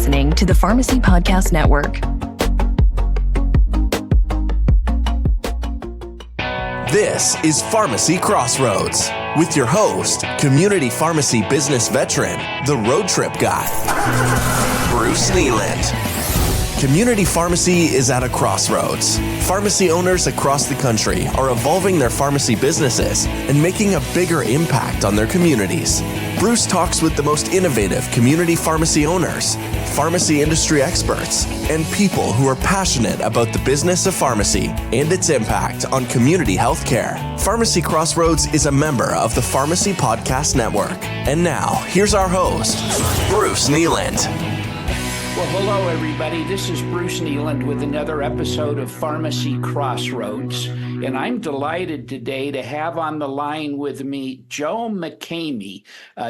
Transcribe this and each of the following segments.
listening to the Pharmacy Podcast Network. This is Pharmacy Crossroads with your host, community pharmacy business veteran, the road trip guy, Bruce Nealand. Community pharmacy is at a crossroads. Pharmacy owners across the country are evolving their pharmacy businesses and making a bigger impact on their communities. Bruce talks with the most innovative community pharmacy owners, pharmacy industry experts, and people who are passionate about the business of pharmacy and its impact on community healthcare. Pharmacy Crossroads is a member of the Pharmacy Podcast Network. And now, here's our host, Bruce Nealand. Well, hello, everybody. This is Bruce Nealand with another episode of Pharmacy Crossroads. And I'm delighted today to have on the line with me Joe McKamey.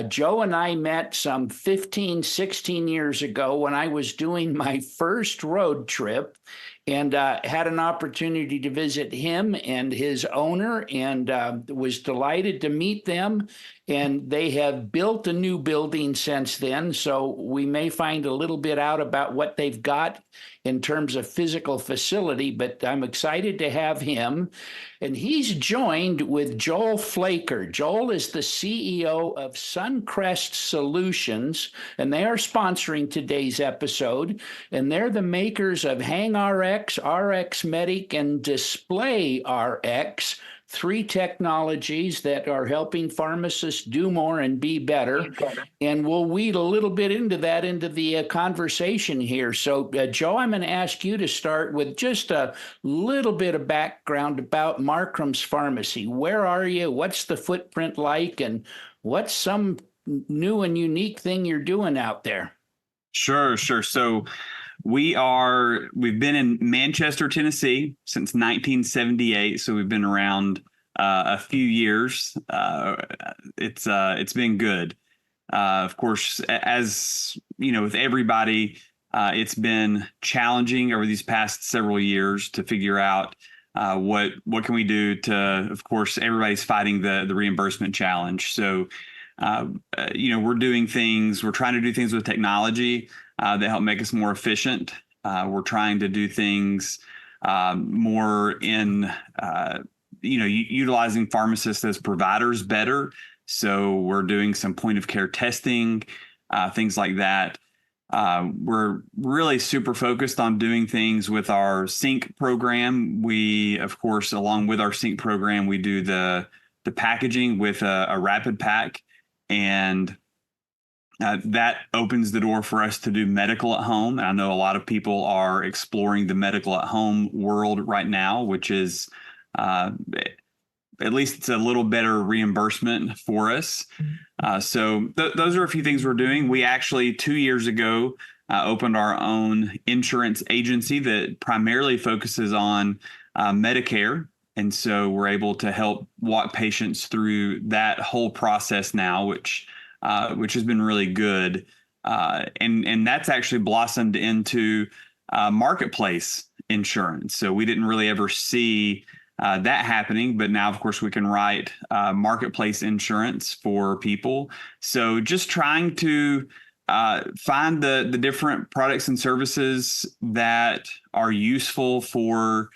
Joe and I met some 15, 16 years ago when I was doing my first road trip and had an opportunity to visit him and his owner and was delighted to meet them. And they have built a new building since then, so we may find a little bit out about what they've got in terms of physical facility, but I'm excited to have him. And he's joined with Joel Flaker. Joel is the CEO of Suncrest Solutions, and they are sponsoring today's episode. And they're the makers of HangRx, RX Medic, and Display RX, three technologies that are helping pharmacists do more and be better. And we'll weed a little bit into the conversation here. So, Joe, I'm going to ask you to start with just a little bit of background about Marcrom's Pharmacy. Where are you? What's the footprint like? And what's some new and unique thing you're doing out there? Sure. So we've been in Manchester, Tennessee since 1978. So we've been around a few years. It's been good. Of course, as you know, with everybody, it's been challenging over these past several years to figure out what can we do to. Of course, everybody's fighting the reimbursement challenge. So we're trying to do things with technology that help make us more efficient. We're trying to do things more in, utilizing pharmacists as providers better. So we're doing some point of care testing, things like that. We're really super focused on doing things with our sync program. We, of course, along with our sync program, we do the packaging with a rapid pack, and that opens the door for us to do medical at home. And I know a lot of people are exploring the medical at home world right now, which is at least it's a little better reimbursement for us. So those are a few things we're doing. We actually 2 years ago opened our own insurance agency that primarily focuses on Medicare. And so we're able to help walk patients through that whole process now, which has been really good. And that's actually blossomed into marketplace insurance. So we didn't really ever see that happening, but now, of course, we can write marketplace insurance for people. So just trying to find the different products and services that are useful for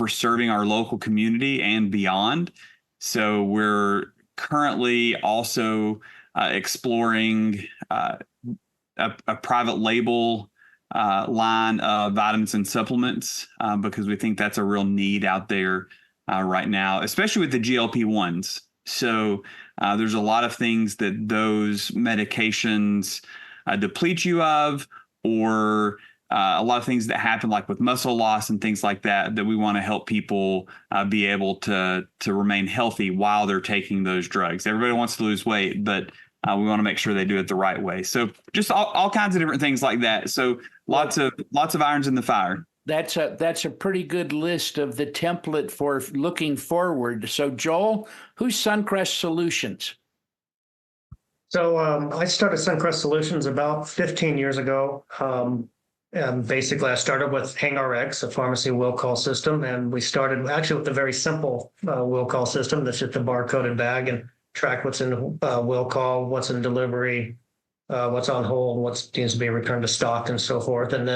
serving our local community and beyond. So we're currently also exploring a private label line of vitamins and supplements because we think that's a real need out there right now, especially with the GLP-1s. So there's a lot of things that those medications deplete you of, or a lot of things that happen like with muscle loss and things like that we want to help people be able to remain healthy while they're taking those drugs. Everybody wants to lose weight, but we want to make sure they do it the right way. So just all kinds of different things like that. So lots of irons in the fire. That's a pretty good list of the template for looking forward. So Joel, who's Suncrest Solutions? So I started Suncrest Solutions about 15 years ago. And basically, I started with HangRx, a pharmacy will call system, and we started actually with a very simple will call system that's just a barcoded bag and track what's in will call, what's in delivery, what's on hold, what needs to be returned to stock, and so forth. And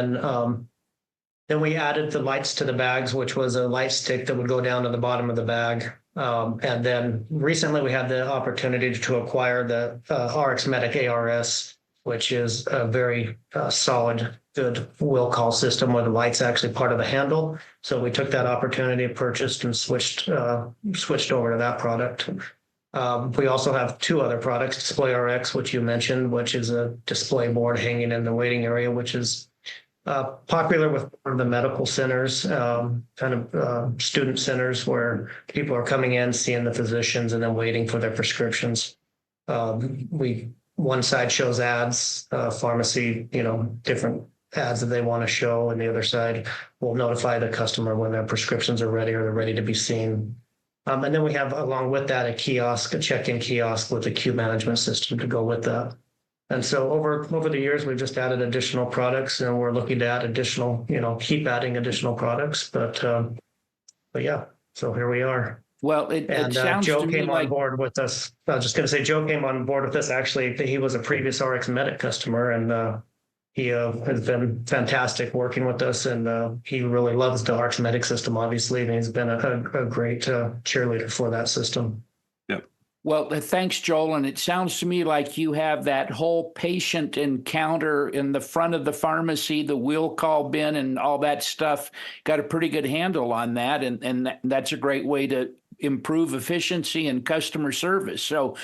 then we added the lights to the bags, which was a light stick that would go down to the bottom of the bag. And then recently we had the opportunity to acquire the RX Medic ARS, which is a very solid, good will call system where the light's actually part of the handle. So we took that opportunity, purchased, and switched over to that product. We also have two other products, Display RX, which you mentioned, which is a display board hanging in the waiting area, which is popular with the medical centers, student centers where people are coming in, seeing the physicians, and then waiting for their prescriptions. One side shows ads, pharmacy, different ads that they want to show, and the other side will notify the customer when their prescriptions are ready or they're ready to be seen. And then we have, along with that, a check-in kiosk with a queue management system to go with that. And so over the years, we've just added additional products, and we're looking to add additional, keep adding additional products. But yeah, so here we are. Well, it sounds Joe to me came like on board with us. I was just going to say, Joe came on board with us. Actually, he was a previous RX Medic customer, and he has been fantastic working with us. And he really loves the RX Medic system, obviously, and he's been a great cheerleader for that system. Well, thanks, Joel. And it sounds to me like you have that whole patient encounter in the front of the pharmacy, the will call bin and all that stuff. Got a pretty good handle on that. And that's a great way to improve efficiency and customer service. So,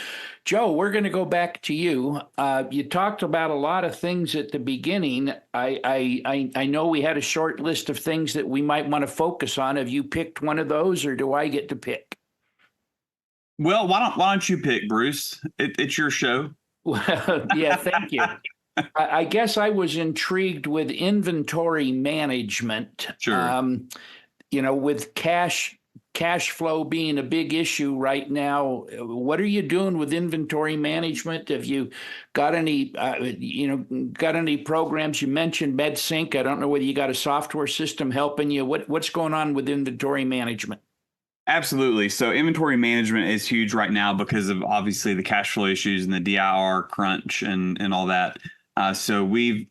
Joe, we're going to go back to you. You talked about a lot of things at the beginning. I know we had a short list of things that we might want to focus on. Have you picked one of those, or do I get to pick? Well, why don't you pick, Bruce? It's your show. Well, yeah, thank you. I guess I was intrigued with inventory management. Sure. With cash flow being a big issue right now, what are you doing with inventory management? Have you got any, programs? You mentioned MedSync. I don't know whether you got a software system helping you. What's going on with inventory management? Absolutely. So inventory management is huge right now because of obviously the cash flow issues and the DIR crunch and all that. So we've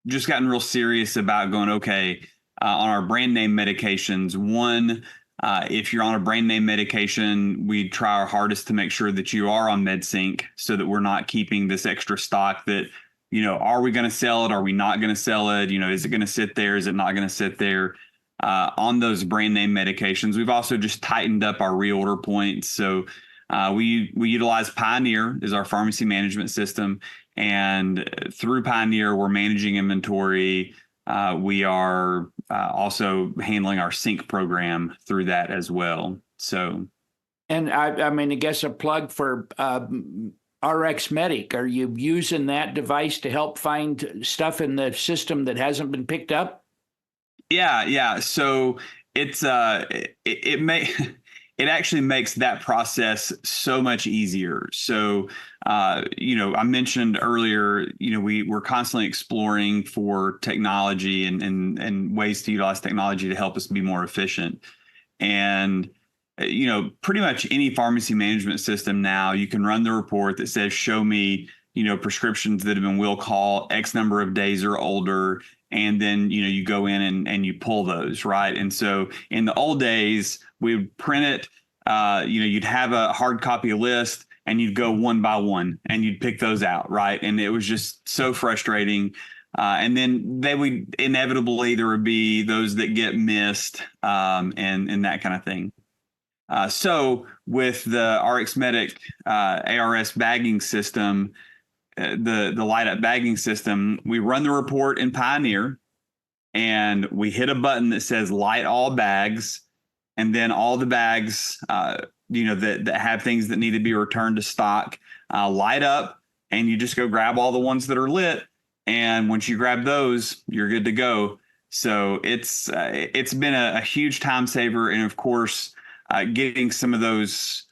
just gotten real serious about going, okay, on our brand name medications. One, if you're on a brand name medication, we try our hardest to make sure that you are on MedSync so that we're not keeping this extra stock that, are we going to sell it? Are we not going to sell it? Is it going to sit there? Is it not going to sit there? On those brand name medications. We've also just tightened up our reorder points. So we utilize Pioneer as our pharmacy management system. And through Pioneer, we're managing inventory. We are also handling our sync program through that as well. So, and I guess a plug for RX Medic. Are you using that device to help find stuff in the system that hasn't been picked up? Yeah. So it's it actually makes that process so much easier. So I mentioned earlier, we're constantly exploring for technology and ways to utilize technology to help us be more efficient. And pretty much any pharmacy management system now, you can run the report that says, show me, prescriptions that have been will call X number of days or older. And then, you go in and you pull those, right? And so in the old days, we would print it, you'd have a hard copy list and you'd go one by one and you'd pick those out, right? And it was just so frustrating. And then there would be those that get missed and that kind of thing. So with the RX Medic ARS bagging system, the light up bagging system, we run the report in Pioneer and we hit a button that says light all bags. And then all the bags, that have things that need to be returned to stock, light up, and you just go grab all the ones that are lit. And once you grab those, you're good to go. So it's been a huge time saver. And of course, getting some of those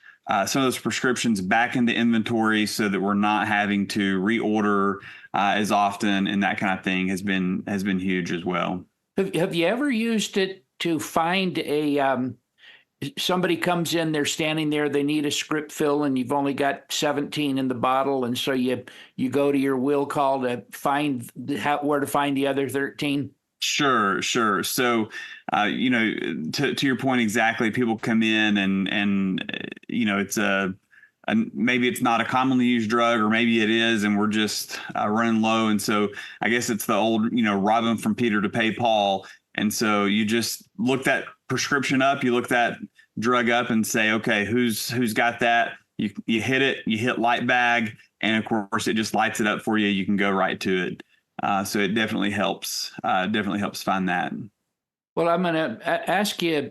prescriptions back into inventory so that we're not having to reorder as often and that kind of thing has been huge as well. Have you ever used it to find a somebody comes in, they're standing there, they need a script fill, and you've only got 17 in the bottle, and so you go to your will call to find where to find the other 13? Sure. So, to your point exactly, people come in and it's maybe it's not a commonly used drug, or maybe it is, and we're just running low. And so I guess it's the old, rob them from Peter to pay Paul. And so you just look that prescription up, you look that drug up and say, okay, who's got that? You hit it, you hit light bag, and of course it just lights it up for you. You can go right to it. So it definitely helps find that. Well, I'm going to ask you,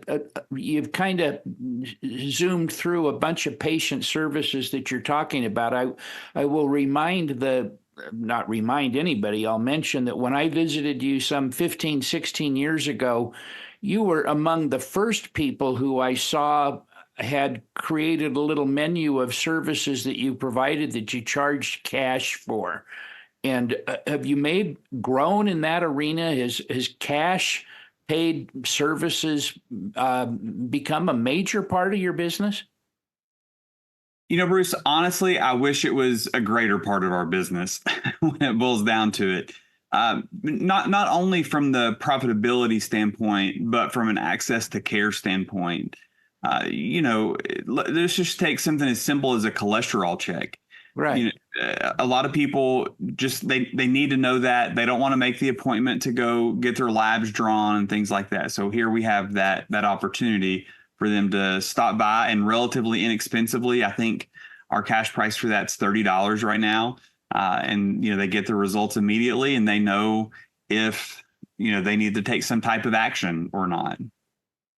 you've kind of zoomed through a bunch of patient services that you're talking about. I will not remind anybody, I'll mention that when I visited you some 15, 16 years ago, you were among the first people who I saw had created a little menu of services that you provided that you charged cash for. And have you grown in that arena? Has cash paid services become a major part of your business? Bruce, honestly, I wish it was a greater part of our business when it boils down to it. Not only from the profitability standpoint, but from an access to care standpoint. Let's just take something as simple as a cholesterol check. Right. A lot of people just they need to know that. They don't want to make the appointment to go get their labs drawn and things like that. So here we have that opportunity for them to stop by, and relatively inexpensively. I think our cash price for that's $30 right now. And they get the results immediately, and they know if they need to take some type of action or not.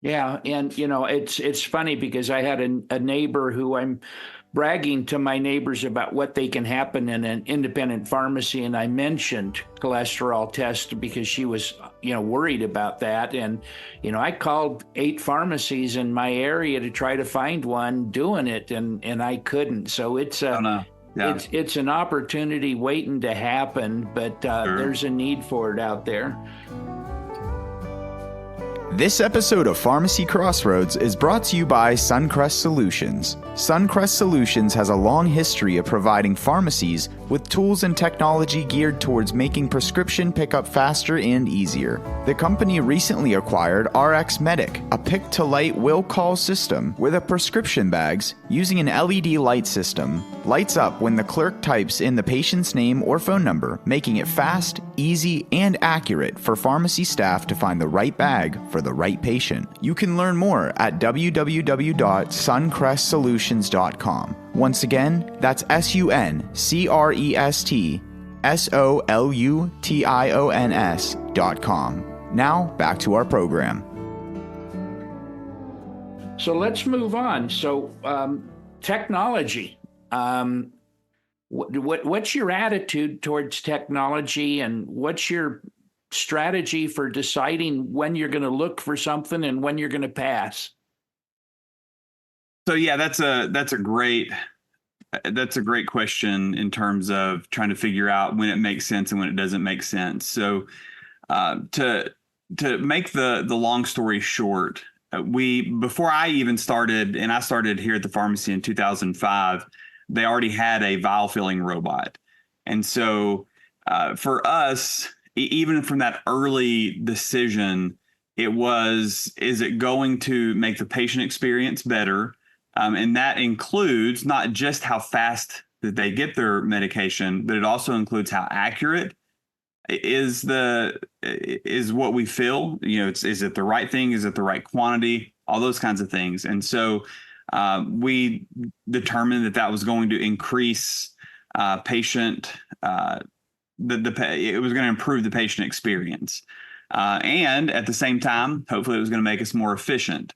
Yeah, and it's funny because I had a neighbor who I'm bragging to my neighbors about what they can happen in an independent pharmacy, and I mentioned cholesterol test because she was worried about that. And I called 8 pharmacies in my area to try to find one doing it, and I couldn't. So it's it's an opportunity waiting to happen, but Sure. There's a need for it out there. This episode of Pharmacy Crossroads is brought to you by Suncrest Solutions. Suncrest Solutions has a long history of providing pharmacies with tools and technology geared towards making prescription pickup faster and easier. The company recently acquired RX Medic, a pick-to-light will call system where the prescription bags, using an LED light system, lights up when the clerk types in the patient's name or phone number, making it fast, easy, and accurate for pharmacy staff to find the right bag for the right patient. You can learn more at www.suncrestsolutions.com. Once again, that's SUNCRESTSOLUTIONS.com. Now, back to our program. So let's move on. So technology. What's your attitude towards technology, and what's your strategy for deciding when you're going to look for something and when you're going to pass? So yeah, that's a great question in terms of trying to figure out when it makes sense and when it doesn't make sense. So to make the long story short, before I even started, and I started here at the pharmacy in 2005, they already had a vial filling robot. And so for us, even from that early decision, it was, is it going to make the patient experience better? And that includes not just how fast that they get their medication, but it also includes how accurate is what we fill. Is it the right thing? Is it the right quantity? All those kinds of things. And so we determined that was going to increase patient. It was going to improve the patient experience, and at the same time, hopefully, it was going to make us more efficient.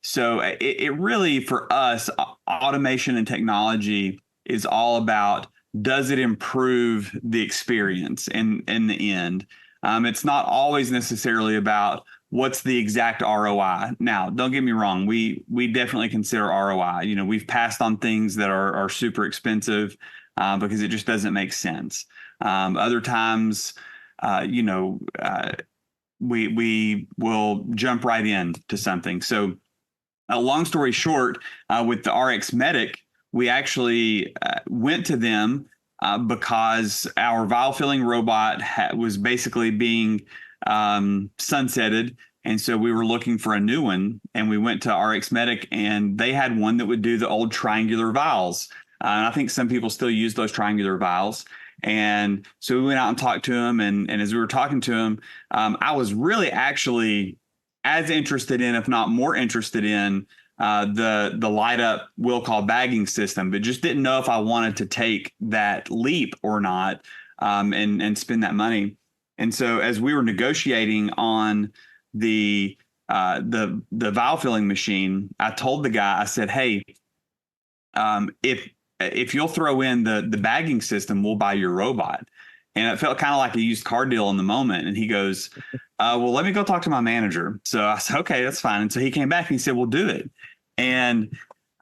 So it really, for us, automation and technology is all about, does it improve the experience in the end? It's not always necessarily about what's the exact ROI. Now, don't get me wrong. We definitely consider ROI. We've passed on things that are super expensive because it just doesn't make sense. Other times, we will jump right in to something. So long story short, with the RX Medic, we actually went to them because our vial filling robot was basically being sunsetted. And so we were looking for a new one, and we went to RX Medic, and they had one that would do the old triangular vials. And I think some people still use those triangular vials. And so we went out and talked to him. And as we were talking to him, I was really actually as interested in, if not more interested in, the light up will call bagging system, but just didn't know if I wanted to take that leap or not, and spend that money. And so as we were negotiating on the vial filling machine, I told the guy, I said, hey, if you'll throw in the bagging system, we'll buy your robot. And it felt kind of like a used car deal in the moment. And he goes, well, let me go talk to my manager. So I said, okay, that's fine. And so he came back and he said, we'll do it. And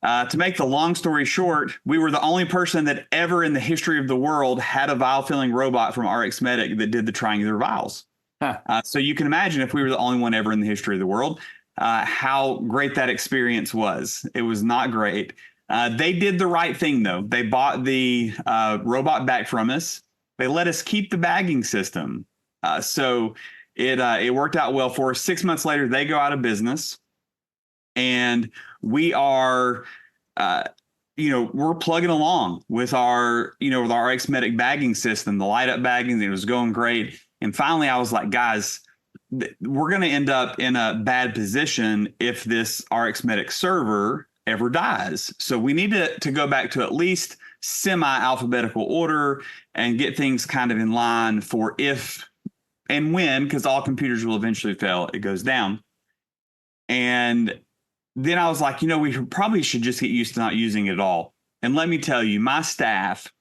to make the long story short, we were the only person that ever in the history of the world had a vial filling robot from RX Medic that did the triangular vials. So you can imagine, if we were the only one ever in the history of the world, how great that experience was. It was not great. They did the right thing, though. They bought the robot back from us. They let us keep the bagging system. So it worked out well for us. 6 months later, they go out of business. And we are, we're plugging along with our RX Medic bagging system, the light up bagging. It was going great. And finally, I was like, guys, we're going to end up in a bad position if this RX Medic server ever dies. So we need to go back to at least semi-alphabetical order and get things kind of in line for if and when, because all computers will eventually fail, it goes down. And then I was like, we probably should just get used to not using it at all. And let me tell you, my staff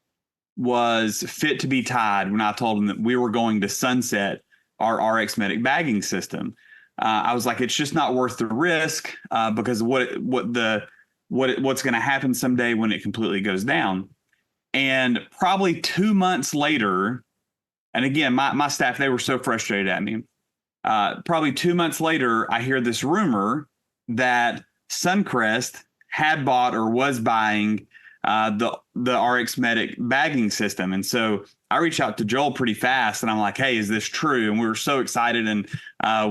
was fit to be tied when I told them that we were going to sunset our RX Medic bagging system. I was like, it's just not worth the risk because what's going to happen someday when it completely goes down. And probably 2 months later, and again, my staff, they were so frustrated at me. Probably 2 months later, I hear this rumor that Suncrest had bought or was buying the RX Medic bagging system. And so I reached out to Joel pretty fast, and I'm like, hey, is this true? And we were so excited. And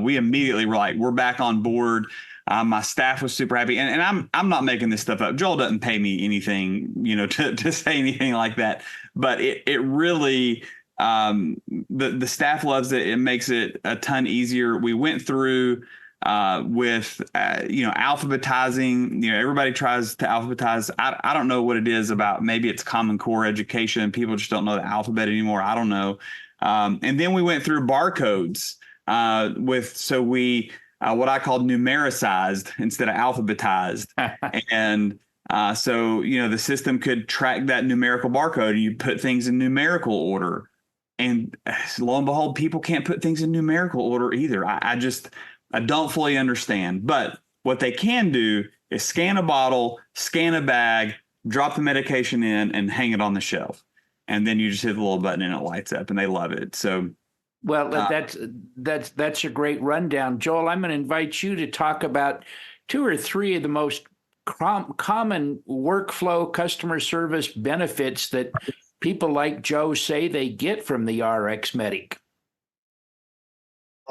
we immediately were like, we're back on board. My staff was super happy. And I'm not making this stuff up. Joel doesn't pay me anything, to say anything like that. But it really, the staff loves it. It makes it a ton easier. We went through with alphabetizing. Everybody tries to alphabetize. I don't know what it is about. Maybe it's Common Core education. People just don't know the alphabet anymore. I don't know. And then we went through barcodes what I called numericized instead of alphabetized. And so the system could track that numerical barcode, and you put things in numerical order. And lo and behold, people can't put things in numerical order either. I don't fully understand. But what they can do is scan a bottle, scan a bag, drop the medication in, and hang it on the shelf. And then you just hit the little button and it lights up, and they love it. So, well, that's a great rundown. Joel, I'm going to invite you to talk about 2 or 3 of the most common workflow customer service benefits that people like Joe say they get from the RX Medic.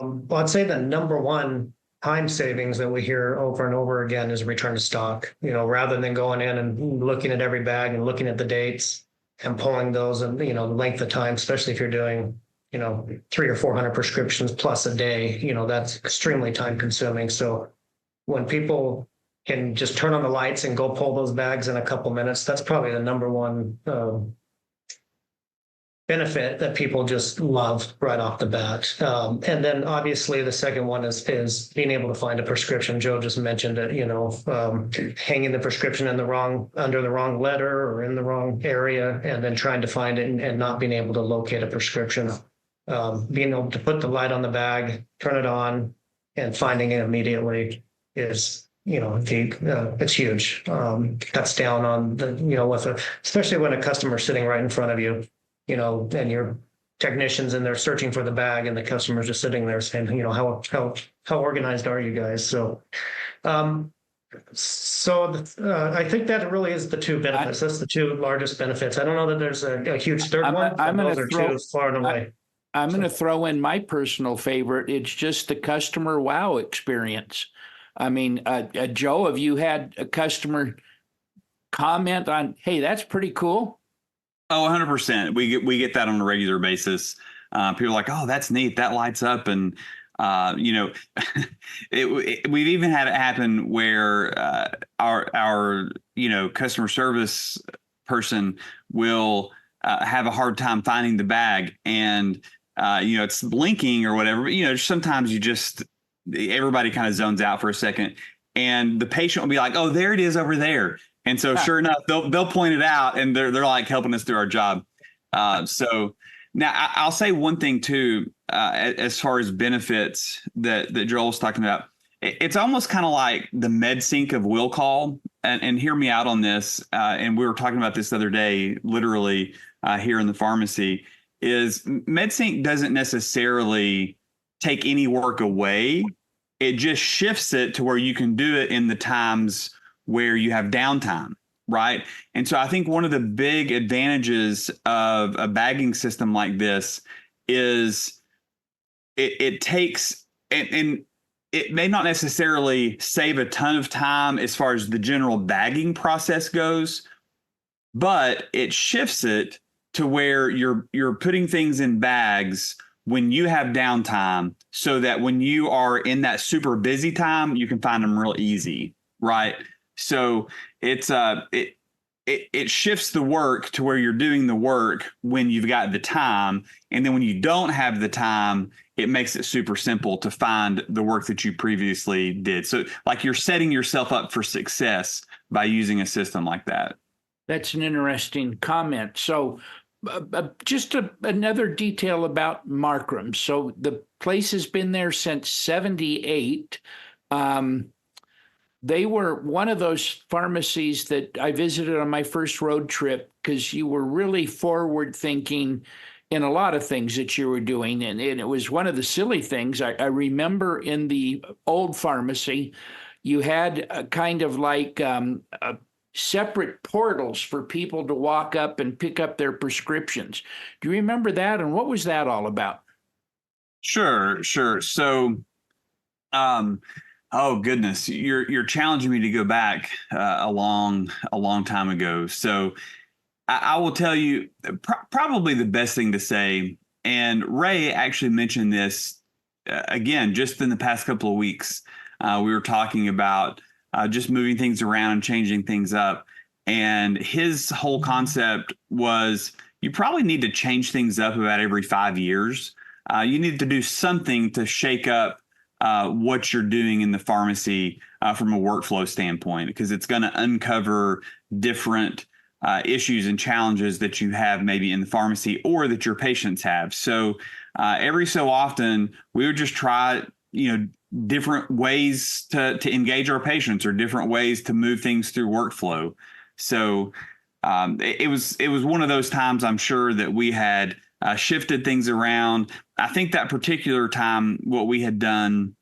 Well, I'd say the number one time savings that we hear over and over again is return to stock. Rather than going in and looking at every bag and looking at the dates and pulling those, and the length of time, especially if you're doing 300 or 400 prescriptions plus a day, that's extremely time consuming. So when people can just turn on the lights and go pull those bags in a couple minutes, that's probably the number one benefit that people just love right off the bat. And then obviously the second one is being able to find a prescription. Joe just mentioned it, hanging the prescription under the wrong letter or in the wrong area, and then trying to find it and not being able to locate a prescription. Being able to put the light on the bag, turn it on, and finding it immediately is, it's huge. Cuts down on especially when a customer's sitting right in front of you, and your technicians and they're searching for the bag, and the customer's just sitting there saying, how organized are you guys? So, So I think that really is the two benefits. That's the two largest benefits. I don't know that there's a huge third one, but those are two far and away. I'm going to throw in my personal favorite. It's just the customer wow experience. I mean, Joe, have you had a customer comment on, hey, that's pretty cool? Oh, 100%. We get that on a regular basis. People are like, oh, that's neat. That lights up. And, we've even had it happen where our customer service person will have a hard time finding the bag, and it's blinking or whatever. But sometimes everybody kind of zones out for a second, and the patient will be like, "Oh, there it is over there." And so, sure enough, they'll point it out, and they're like helping us do our job. So now I'll say one thing too, as far as benefits that Joel's talking about. It's almost kind of like the MedSync of will call, and hear me out on this. And we were talking about this the other day, literally here in the pharmacy. Is MedSync doesn't necessarily take any work away. It just shifts it to where you can do it in the times where you have downtime, right? And so I think one of the big advantages of a bagging system like this is it takes, and it may not necessarily save a ton of time as far as the general bagging process goes, but it shifts it to where you're putting things in bags when you have downtime, so that when you are in that super busy time, you can find them real easy, right? So it shifts the work to where you're doing the work when you've got the time, and then when you don't have the time, it makes it super simple to find the work that you previously did. So like you're setting yourself up for success by using a system like that. That's an interesting comment. So just another detail about Marcrom. So the place has been there since 78. They were one of those pharmacies that I visited on my first road trip, because you were really forward thinking in a lot of things that you were doing. And it was one of the silly things. I remember in the old pharmacy, you had a kind of like separate portals for people to walk up and pick up their prescriptions. Do you remember that? And what was that all about? Sure. So, oh goodness, you're challenging me to go back a long time ago. So I will tell you probably the best thing to say, and Ray actually mentioned this again just in the past couple of weeks. We were talking about just moving things around and changing things up, and his whole concept was you probably need to change things up about every 5 years. You need to do something to shake up what you're doing in the pharmacy from a workflow standpoint, because it's going to uncover different issues and challenges that you have maybe in the pharmacy or that your patients have. So every so often we would just try, different ways to engage our patients, or different ways to move things through workflow. So it was one of those times, I'm sure, that we had shifted things around. I think that particular time, what we had done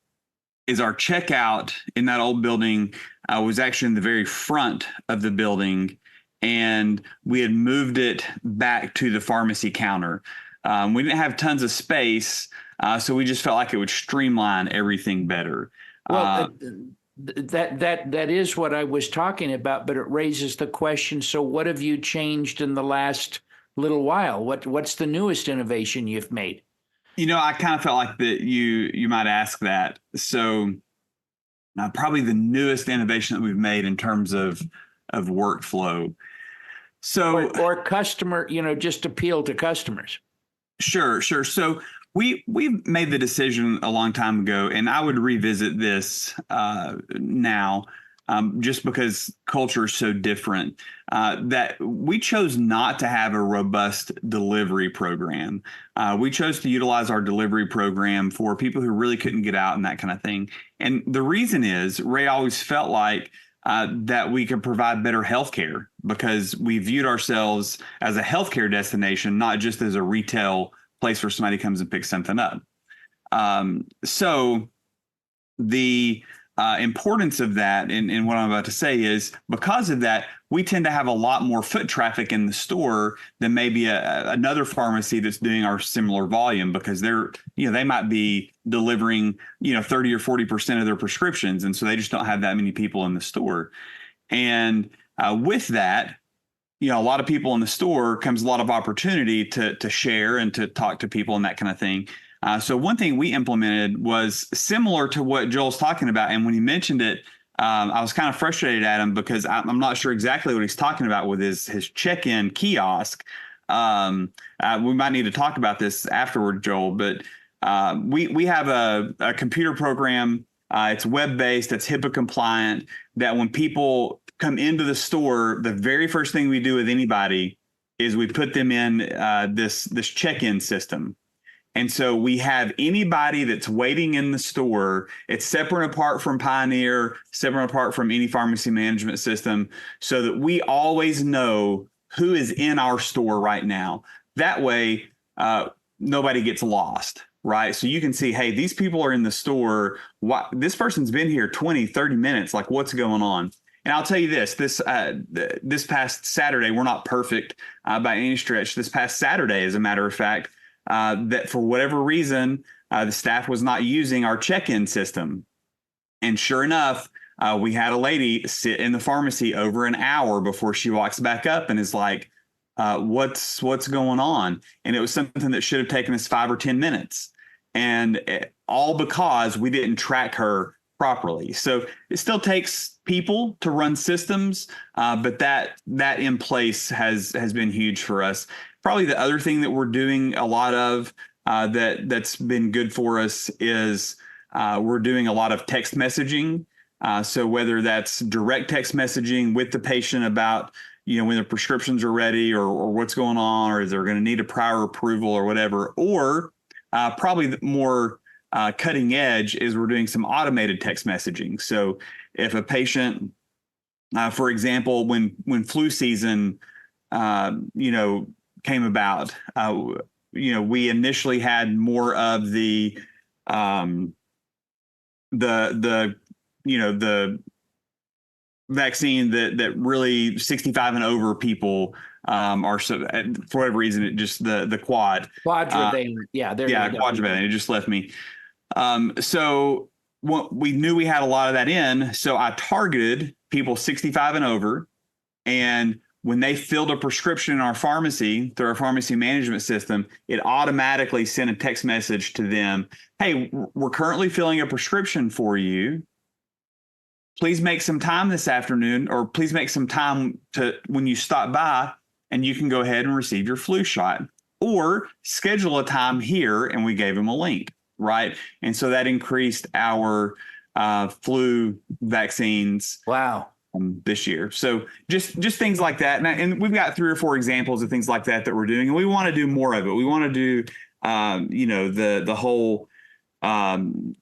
is our checkout in that old building was actually in the very front of the building, and we had moved it back to the pharmacy counter. We didn't have tons of space, so we just felt like it would streamline everything better. Well, that is what I was talking about, but it raises the question, so what have you changed in the last little while? What's the newest innovation you've made? I kind of felt like that you might ask that. So probably the newest innovation that we've made in terms of workflow. So or customer, just appeal to customers. Sure. So we made the decision a long time ago, and I would revisit this now, just because culture is so different, that we chose not to have a robust delivery program. We chose to utilize our delivery program for people who really couldn't get out and that kind of thing. And the reason is Ray always felt like that we could provide better healthcare, because we viewed ourselves as a healthcare destination, not just as a retail place where somebody comes and picks something up. So the importance of that and what I'm about to say is because of that, we tend to have a lot more foot traffic in the store than maybe another pharmacy that's doing our similar volume because they might be delivering, 30 or 40% of their prescriptions. And so they just don't have that many people in the store. And with that, a lot of people in the store comes a lot of opportunity to share and to talk to people and that kind of thing. So one thing we implemented was similar to what Joel's talking about. And when he mentioned it, I was kind of frustrated at him because I'm not sure exactly what he's talking about with his check-in kiosk. We might need to talk about this afterward, Joel, but we have a computer program. It's web-based, it's HIPAA compliant, that when people come into the store, the very first thing we do with anybody is we put them in this check-in system. And so we have anybody that's waiting in the store. It's separate and apart from Pioneer, separate and apart from any pharmacy management system, so that we always know who is in our store right now. That way, nobody gets lost, right? So you can see, hey, these people are in the store. This person's been here 20, 30 minutes. Like, what's going on? And I'll tell you this past Saturday, we're not perfect by any stretch. This past Saturday, as a matter of fact, that for whatever reason, the staff was not using our check-in system. And sure enough, we had a lady sit in the pharmacy over an hour before she walks back up and is like, what's going on? And it was something that should have taken us 5 or 10 minutes. And all because we didn't track her properly. So it still takes people to run systems, but that in place has been huge for us. Probably the other thing that we're doing a lot of that's been good for us is we're doing a lot of text messaging. So whether that's direct text messaging with the patient about, when their prescriptions are ready or what's going on, or they're going to need a prior approval or whatever, or probably the more cutting edge is we're doing some automated text messaging. So if a patient, for example, when flu season, came about, we initially had more of the vaccine that really 65 and over people are, so for whatever reason, it just the quadrivalent. Quadrivalent. It just left me. So we knew we had a lot of that in. So I targeted people 65 and over, and when they filled a prescription in our pharmacy through our pharmacy management system, it automatically sent a text message to them. Hey, we're currently filling a prescription for you. Please make some time this afternoon, or please make some time when you stop by, and you can go ahead and receive your flu shot, or schedule a time here. And we gave them a link, right? And so that increased our flu vaccines. Wow. This year. So just things like that. And we've got 3 or 4 examples of things like that we're doing, and we want to do more of it. We want to do, the whole, antibiotic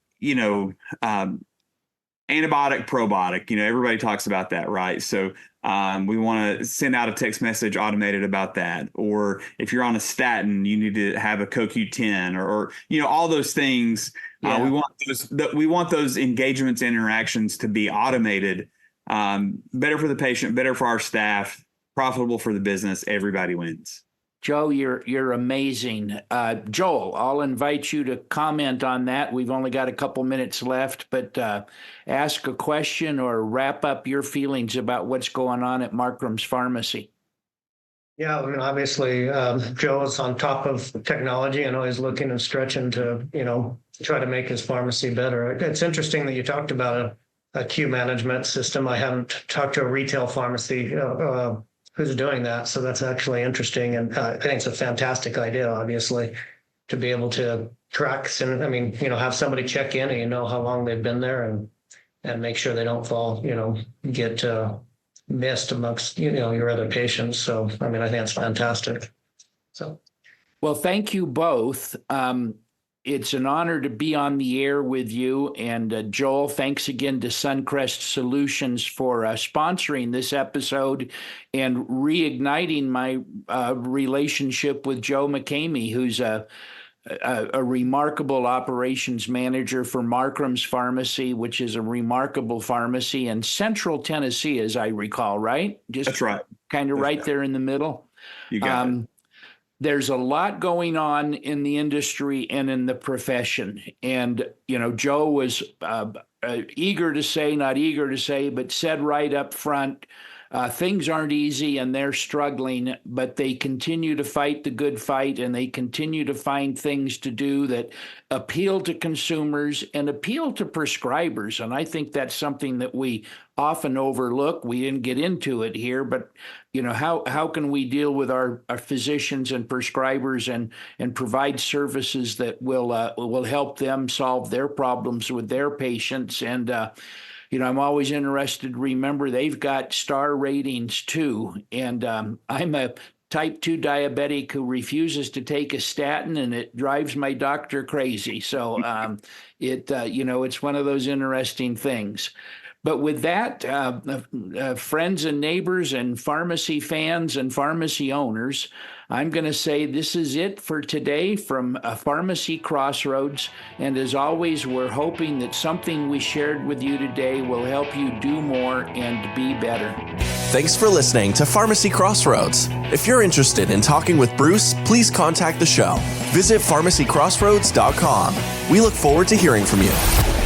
probiotic, everybody talks about that, right? So we want to send out a text message automated about that. Or if you're on a statin, you need to have a CoQ10 or all those things. Yeah. We want those engagements and interactions to be automated. Better for the patient, better for our staff, profitable for the business. Everybody wins. Joe, you're amazing. Joel, I'll invite you to comment on that. We've only got a couple minutes left, but ask a question or wrap up your feelings about what's going on at Marcrom's Pharmacy. Yeah, obviously, Joe is on top of technology and always looking and stretching to, try to make his pharmacy better. It's interesting that you talked about a queue management system. I haven't talked to a retail pharmacy who's doing that, so that's actually interesting, and I think it's a fantastic idea, obviously, to be able to track. And have somebody check in and how long they've been there, and make sure they don't fall, get missed amongst your other patients. So I think it's fantastic. So, well, thank you both. It's an honor to be on the air with you. And Joel, thanks again to Suncrest Solutions for sponsoring this episode and reigniting my relationship with Joe McKamey, who's a a remarkable operations manager for Marcrom's Pharmacy, which is a remarkable pharmacy in Central Tennessee, as I recall, right? That's right. Kind of right there in the middle. You got it. There's a lot going on in the industry and in the profession. And, Joe was eager to say, not eager to say, but said right up front, things aren't easy and they're struggling, but they continue to fight the good fight, and they continue to find things to do that appeal to consumers and appeal to prescribers. And I think that's something that we often overlook. We didn't get into it here, but how can we deal with our physicians and prescribers and provide services that will help them solve their problems with their patients? And I'm always interested to remember they've got star ratings too. And I'm a type 2 diabetic who refuses to take a statin, and it drives my doctor crazy. So it's one of those interesting things. But with that, friends and neighbors and pharmacy fans and pharmacy owners, I'm going to say this is it for today from Pharmacy Crossroads. And as always, we're hoping that something we shared with you today will help you do more and be better. Thanks for listening to Pharmacy Crossroads. If you're interested in talking with Bruce, please contact the show. Visit pharmacycrossroads.com. We look forward to hearing from you.